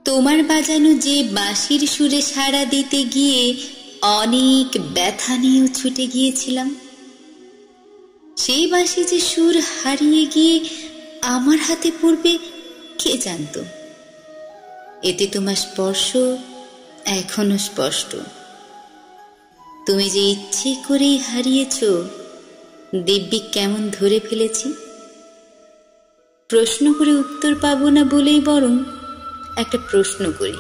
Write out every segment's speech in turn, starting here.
তোমার বাজানো যে বাঁশির সুরে সাড়া দিতে গিয়ে অনেক ব্যথা নিয়েও ছুটে গিয়েছিলাম, সেই বাঁশি যে সুর হারিয়ে গিয়ে আমার হাতে পড়বে কে জানত। এতে তোমার স্পর্শ এখনো স্পষ্ট। তুমি যে ইচ্ছে করেই হারিয়েছ, দিব্যি কেমন ধরে ফেলেছি। প্রশ্ন করে উত্তর পাবো না বলেই বরং একটা প্রশ্ন করি,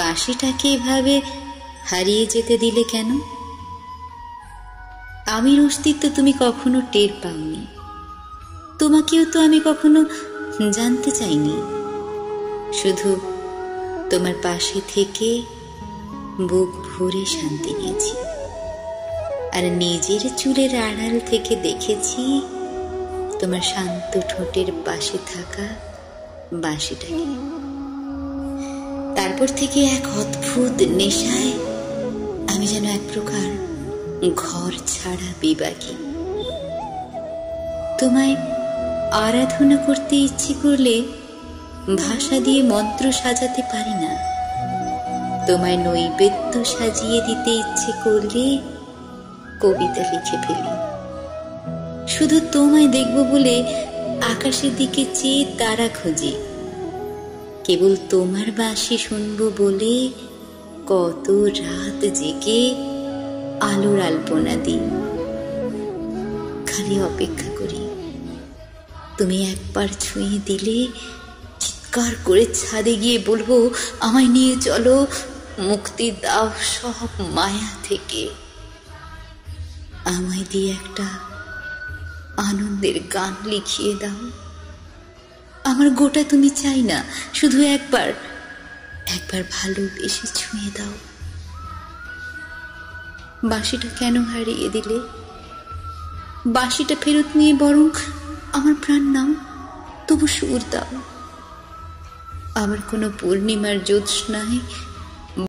বাঁশিটাকে এভাবে হারিয়ে যেতে দিলে কেন? আমির অস্তিত্ব তুমি কখনো টের পাওনি, তোমাকেও তো আমি কখনো জানতে চাইনি। শুধু তোমার পাশে থেকে বুক ভরে শান্তি নিয়েছি, আর নিজের চুলের আড়াল থেকে দেখেছি তোমার শান্ত ঠোঁটের পাশে থাকা বাঁশিটাকে। তারপর থেকে এক অদ্ভুত নেশায় আমি যেন এক প্রকার ঘর ছাড়া বিবাগী। তোমায় আরাধনা করতে ইচ্ছে করলে ভাষা দিয়ে মন্ত্র সাজাতে পারি না, তোমায় নৈবেদ্য সাজিয়ে দিতে ইচ্ছে করলে কবিতা লিখে ফেলি। শুধু তোমায় দেখব বলে আকাশের দিকে চেয়ে তারা খুঁজি, কেবল তোমার বাঁশি শুনবো বলে কত রাত জেগে আলোর আলপনা দিই। খালি অপেক্ষা করি তুমি একবার ছুঁয়ে দিলে চিৎকার করে ছাদে গিয়ে বলবো, আমায় নিয়ে চলো, মুক্তি দাও সব মায়া থেকে। আমায় দিয়ে একটা আনন্দের গান লিখিয়ে দাও। আমার গোটা তুমি চাই না, শুধু একবার ভালোবেসে ছুঁয়ে দাও। বাঁশিটা কেন হারিয়ে দিলে? বাঁশিটা ফেরত নিয়ে বরং আমার প্রাণ নাও, তবু সুর দাও। আমার কোনো পূর্ণিমার জ্যোৎস্নায়